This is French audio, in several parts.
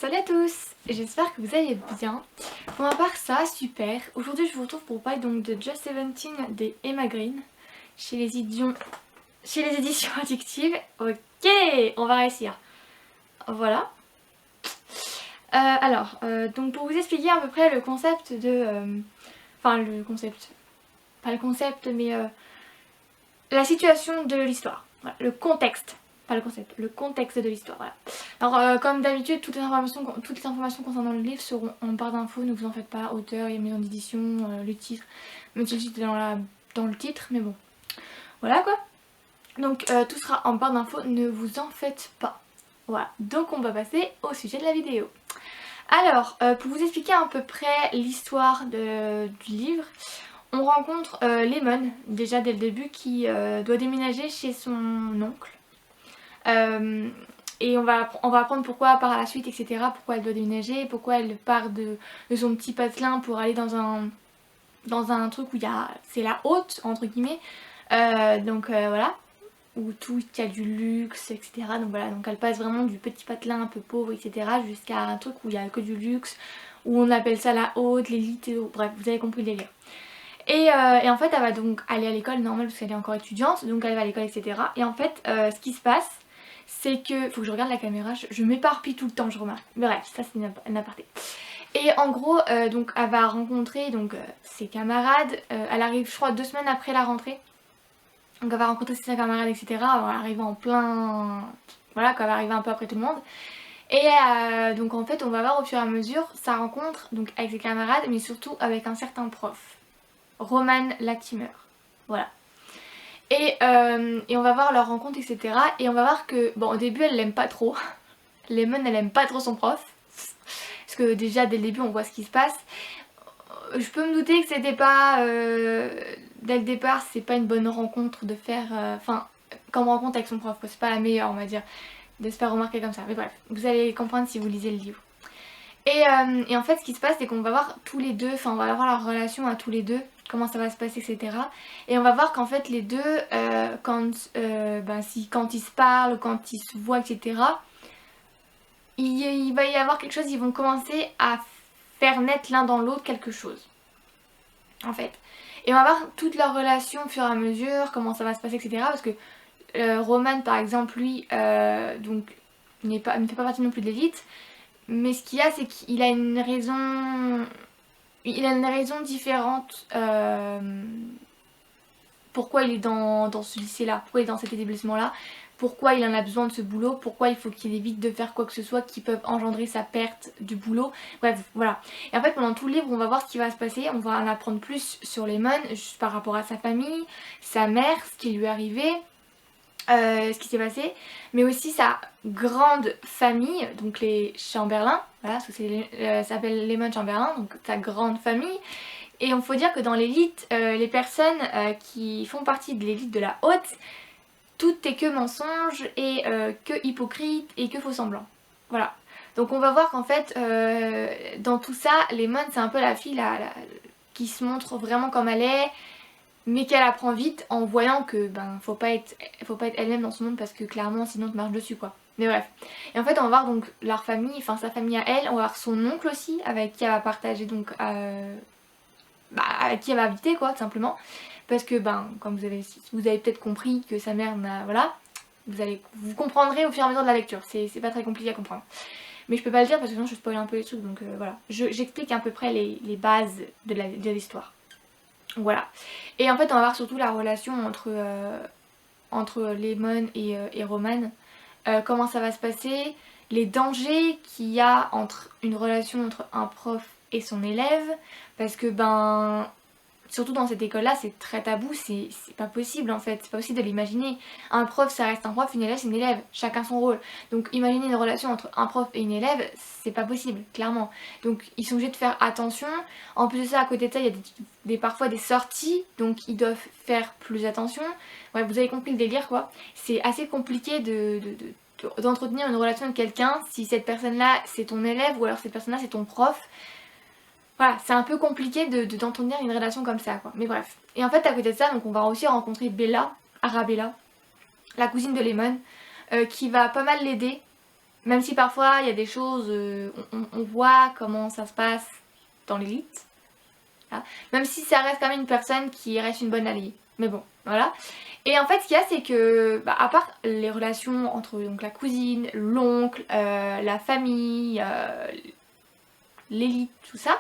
Salut à tous, j'espère que vous allez bien. Pour ma part ça, super. Aujourd'hui je vous retrouve pour parler donc de Just 17 des Emma Green chez les éditions Addictives. Ok, on va réussir. Voilà. Donc pour vous expliquer à peu près le concept de... Enfin le concept... Pas le concept mais la situation de l'histoire. Voilà, le contexte. Pas le concept, le contexte de l'histoire, voilà. Alors comme d'habitude, toutes les informations concernant le livre seront en barre d'infos, ne vous en faites pas, auteur et maison d'édition, le titre, même si le titre est dans le titre, mais bon. Voilà quoi. Donc tout sera en barre d'infos, ne vous en faites pas. Voilà, donc on va passer au sujet de la vidéo. Alors, pour vous expliquer à peu près l'histoire du livre, on rencontre Lemon, déjà dès le début, qui doit déménager chez son oncle. Et on va apprendre pourquoi par la suite, etc. Pourquoi elle doit déménager, pourquoi elle part de son petit patelin pour aller dans un truc où c'est la haute, entre guillemets. Voilà, où tout il y a du luxe, etc. Donc voilà, donc elle passe vraiment du petit patelin un peu pauvre, etc. jusqu'à un truc où il n'y a que du luxe, où on appelle ça la haute, l'élite, bref, vous avez compris le délire. Et en fait elle va donc aller à l'école normale parce qu'elle est encore étudiante, donc elle va à l'école, etc. Et en fait ce qui se passe, c'est que... Faut que je regarde la caméra, je m'éparpille tout le temps, je remarque. Bref, ça c'est une aparté. Et en gros, donc elle va rencontrer ses camarades, elle arrive je crois 2 semaines après la rentrée. Donc elle va rencontrer ses camarades, etc. Elle va arriver en plein... Voilà, elle va arriver un peu après tout le monde. Et donc en fait on va voir au fur et à mesure sa rencontre donc avec ses camarades, mais surtout avec un certain prof. Roman Latimer. Voilà. Et on va voir leur rencontre, etc. Et on va voir que, bon, au début elle l'aime pas trop. Lemon elle aime pas trop son prof. Parce que déjà dès le début on voit ce qui se passe. Je peux me douter que c'était pas... dès le départ c'est pas une bonne rencontre de faire... Enfin, comme rencontre avec son prof, c'est pas la meilleure on va dire. De se faire remarquer comme ça. Mais bref, vous allez comprendre si vous lisez le livre. Et en fait ce qui se passe c'est qu'on va voir tous les deux, enfin on va voir leur relation à tous les deux, comment ça va se passer, etc. Et on va voir qu'en fait les deux, quand ils se parlent, quand ils se voient, etc. Il va y avoir quelque chose, ils vont commencer à faire naître l'un dans l'autre quelque chose. En fait. Et on va voir toute leur relation au fur et à mesure, comment ça va se passer, etc. Parce que Roman par exemple, lui, donc ne fait pas partie non plus de l'élite. Mais ce qu'il y a, c'est qu'il a une raison... Il a une raison différente pourquoi il est dans ce lycée-là, pourquoi il est dans cet établissement-là, pourquoi il en a besoin de ce boulot, pourquoi il faut qu'il évite de faire quoi que ce soit qui peut engendrer sa perte du boulot. Bref, voilà. Et en fait, pendant tout le livre, on va voir ce qui va se passer, on va en apprendre plus sur Lemon, juste par rapport à sa famille, sa mère, ce qui lui est arrivé. Ce qui s'est passé, mais aussi sa grande famille, donc les Chamberlain, voilà, ça s'appelle Lemon Chamberlain, donc sa grande famille. Et il faut dire que dans l'élite, les personnes qui font partie de l'élite de la haute, tout est que mensonge et que hypocrite et que faux semblant. Voilà. Donc on va voir qu'en fait, dans tout ça, Lemon c'est un peu la fille qui se montre vraiment comme elle est, mais qu'elle apprend vite en voyant que faut pas être elle-même dans ce monde parce que clairement sinon tu marches dessus quoi. Mais bref. Et en fait on va voir donc leur famille, enfin sa famille à elle, on va voir son oncle aussi avec qui elle va partager donc avec qui elle va habiter quoi tout simplement. Parce que comme vous avez peut-être compris que sa mère voilà, vous comprendrez au fur et à mesure de la lecture, c'est pas très compliqué à comprendre. Mais je peux pas le dire parce que sinon je spoil un peu les trucs donc voilà. J'explique à peu près les bases de l'histoire. Voilà. Et en fait on va voir surtout la relation entre Lemon et Roman. Comment ça va se passer, les dangers qu'il y a entre une relation entre un prof et son élève. Parce que surtout dans cette école là c'est très tabou, c'est pas possible en fait, c'est pas possible de l'imaginer. Un prof ça reste un prof, une élève c'est une élève, chacun son rôle. Donc imaginer une relation entre un prof et une élève, c'est pas possible, clairement. Donc ils sont obligés de faire attention. En plus de ça, à côté de ça, il y a parfois des sorties, donc ils doivent faire plus attention. Ouais, vous avez compris le délire quoi. C'est assez compliqué d'entretenir une relation avec quelqu'un si cette personne là c'est ton élève ou alors cette personne là c'est ton prof. Voilà, c'est un peu compliqué d'entretenir une relation comme ça quoi, mais bref. Et en fait à côté de ça, donc on va aussi rencontrer Bella, Arabella, la cousine de Lemon, qui va pas mal l'aider Même si parfois il y a des choses, on voit comment ça se passe dans l'élite. Voilà. Même si ça reste quand même une personne qui reste une bonne alliée. Mais bon, voilà. Et en fait ce qu'il y a c'est que, à part les relations entre donc, la cousine, l'oncle, la famille, l'élite, tout ça,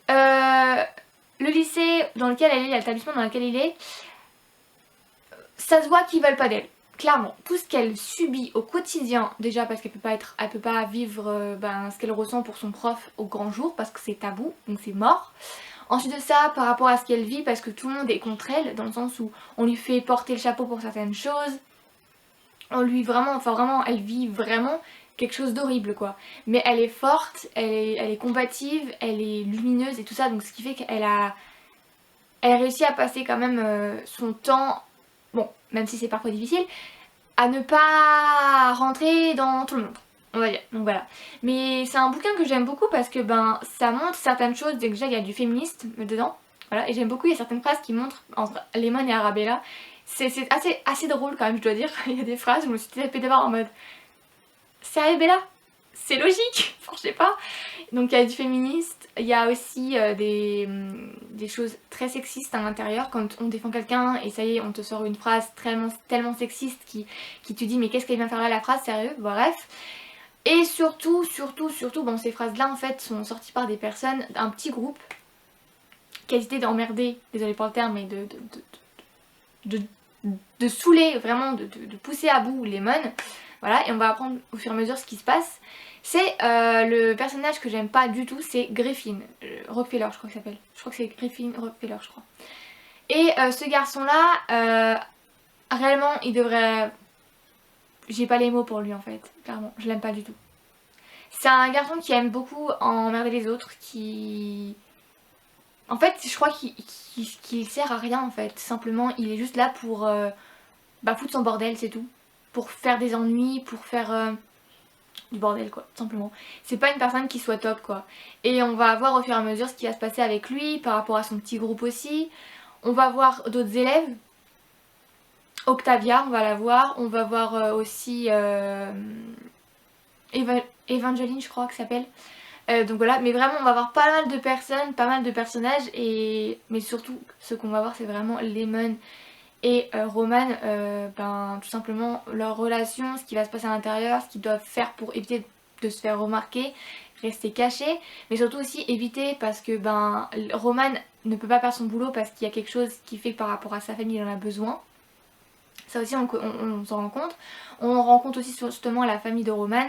le lycée dans lequel elle est, l'établissement dans lequel il est, ça se voit qu'ils veulent pas d'elle. Clairement, tout ce qu'elle subit au quotidien, déjà parce qu'elle peut pas vivre ce qu'elle ressent pour son prof au grand jour parce que c'est tabou, donc c'est mort. Ensuite de ça, par rapport à ce qu'elle vit, parce que tout le monde est contre elle, dans le sens où on lui fait porter le chapeau pour certaines choses, on lui vraiment, elle vit vraiment quelque chose d'horrible quoi. Mais elle est forte, elle est combative, elle est lumineuse et tout ça, donc ce qui fait qu'elle a réussi à passer quand même son temps, bon, même si c'est parfois difficile, à ne pas rentrer dans tout le monde, on va dire, donc voilà. Mais c'est un bouquin que j'aime beaucoup parce que ça montre certaines choses, déjà il y a du féminisme dedans, voilà, et j'aime beaucoup, il y a certaines phrases qui montrent entre Lemon et Arabella, c'est assez drôle quand même je dois dire, il y a des phrases où je me suis tapée d'abord en mode c'est Arabella, c'est logique, enfin je sais pas. Donc il y a du féministe, il y a aussi des choses très sexistes à l'intérieur quand on défend quelqu'un et ça y est on te sort une phrase tellement sexiste qui te dit mais qu'est-ce qu'elle vient faire là la phrase, sérieux, bref. Et surtout, bon ces phrases là en fait sont sorties par des personnes, un petit groupe qui a décidé d'emmerder, désolé pour le terme, mais de saouler, vraiment de pousser à bout Lemon. Voilà, et on va apprendre au fur et à mesure ce qui se passe. C'est le personnage que j'aime pas du tout, c'est Griffin. Rockefeller, je crois qu'il s'appelle. Je crois que c'est Griffin Rockefeller, je crois. Et ce garçon-là, réellement, il devrait... J'ai pas les mots pour lui en fait, clairement. Je l'aime pas du tout. C'est un garçon qui aime beaucoup emmerder les autres, qui... En fait, je crois qu'il sert à rien en fait. Simplement, il est juste là pour foutre son bordel, c'est tout. Pour faire des ennuis, pour faire du bordel quoi, tout simplement. C'est pas une personne qui soit top quoi. Et on va voir au fur et à mesure ce qui va se passer avec lui, par rapport à son petit groupe aussi. On va voir d'autres élèves. Octavia, on va la voir. On va voir aussi Evangeline, je crois que ça s'appelle. Donc voilà, mais vraiment on va voir pas mal de personnes, pas mal de personnages, mais surtout ce qu'on va voir c'est vraiment Lemon et Roman, tout simplement leur relation, ce qui va se passer à l'intérieur, ce qu'ils doivent faire pour éviter de se faire remarquer, rester caché, mais surtout aussi éviter parce que Roman ne peut pas faire son boulot parce qu'il y a quelque chose qui fait que par rapport à sa famille il en a besoin. Ça aussi on s'en rend compte. On rencontre aussi justement la famille de Roman,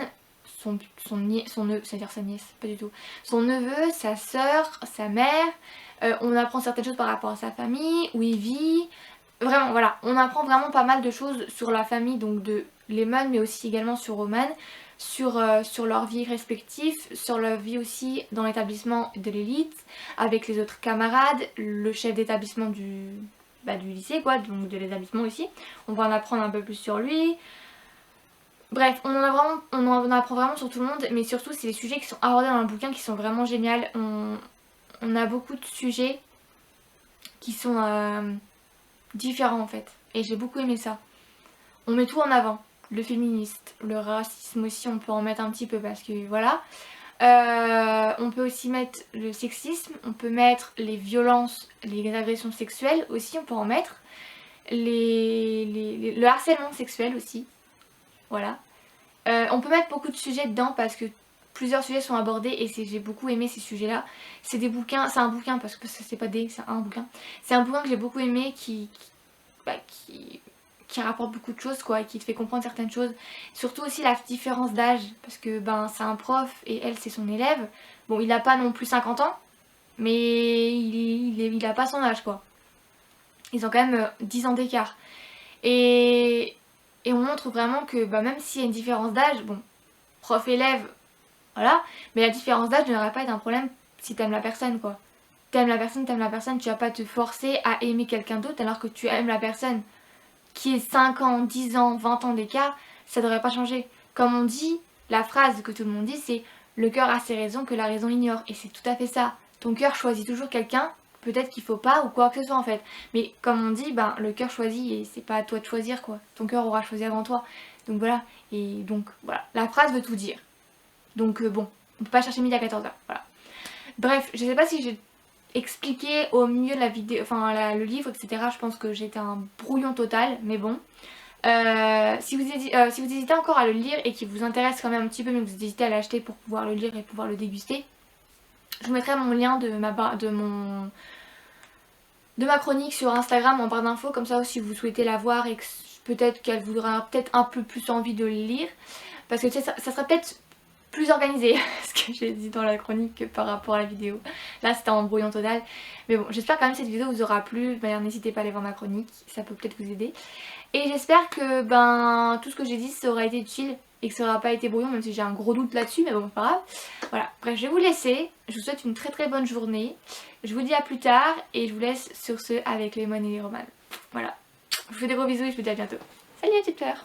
son neveu, c'est-à-dire sa nièce, pas du tout. Son neveu, sa soeur, sa mère. On apprend certaines choses par rapport à sa famille, où il vit. Vraiment, voilà, on apprend vraiment pas mal de choses sur la famille donc de Lemon, mais aussi également sur Roman, sur leur vie respective, sur leur vie aussi dans l'établissement de l'élite, avec les autres camarades, le chef d'établissement du lycée quoi, donc de l'établissement aussi. On va en apprendre un peu plus sur lui. Bref, on en apprend vraiment sur tout le monde, mais surtout c'est les sujets qui sont abordés dans le bouquin qui sont vraiment géniaux. On a beaucoup de sujets qui sont différents en fait, et j'ai beaucoup aimé ça. On met tout en avant, le féministe, le racisme aussi on peut en mettre un petit peu parce que voilà. On peut aussi mettre le sexisme, on peut mettre les violences, les agressions sexuelles aussi, on peut en mettre. Le harcèlement sexuel aussi, voilà. On peut mettre beaucoup de sujets dedans parce que plusieurs sujets sont abordés et j'ai beaucoup aimé ces sujets là. C'est des bouquins, c'est un bouquin parce que c'est pas des, c'est un bouquin. C'est un bouquin que j'ai beaucoup aimé qui rapporte beaucoup de choses quoi, et qui te fait comprendre certaines choses. Surtout aussi la différence d'âge parce que c'est un prof et elle c'est son élève. Bon il a pas non plus 50 ans mais il a pas son âge quoi. Ils ont quand même 10 ans d'écart. Et on montre vraiment que même s'il y a une différence d'âge, bon, prof-élève, voilà, mais la différence d'âge ne devrait pas être un problème si t'aimes la personne quoi. T'aimes la personne, tu vas pas te forcer à aimer quelqu'un d'autre alors que tu aimes la personne. Qui est 5 ans, 10 ans, 20 ans d'écart, ça devrait pas changer. Comme on dit, la phrase que tout le monde dit c'est « le cœur a ses raisons que la raison ignore » et c'est tout à fait ça. Ton cœur choisit toujours quelqu'un, peut-être qu'il faut pas ou quoi que ce soit en fait. Mais comme on dit, le cœur choisit et c'est pas à toi de choisir quoi. Ton cœur aura choisi avant toi. Donc voilà. Et donc voilà, la phrase veut tout dire. Donc bon, on peut pas chercher midi à 14h, voilà. Bref, je sais pas si j'ai expliqué au mieux la vidéo, enfin le livre, etc. Je pense que j'étais un brouillon total, mais bon. Si vous hésitez encore à le lire et qu'il vous intéresse quand même un petit peu, mais que vous hésitez à l'acheter pour pouvoir le lire et pouvoir le déguster, je vous mettrai mon lien de ma chronique sur Instagram en barre d'infos, comme ça si vous souhaitez la voir et que peut-être qu'elle vous donnera peut-être un peu plus envie de le lire. Parce que tu sais, ça sera peut-être plus organisé ce que j'ai dit dans la chronique par rapport à la vidéo. Là c'était en brouillon total. Mais bon, j'espère quand même que cette vidéo vous aura plu. D'ailleurs n'hésitez pas à aller voir ma chronique, ça peut peut-être vous aider. Et j'espère que tout ce que j'ai dit ça aura été utile et que ça aura pas été brouillon, même si j'ai un gros doute là-dessus, mais bon c'est pas grave. Voilà, bref je vais vous laisser. Je vous souhaite une très très bonne journée. Je vous dis à plus tard et je vous laisse sur ce avec les Lemon et les Roman. Voilà, je vous fais des gros bisous et je vous dis à bientôt. Salut les petites fleurs.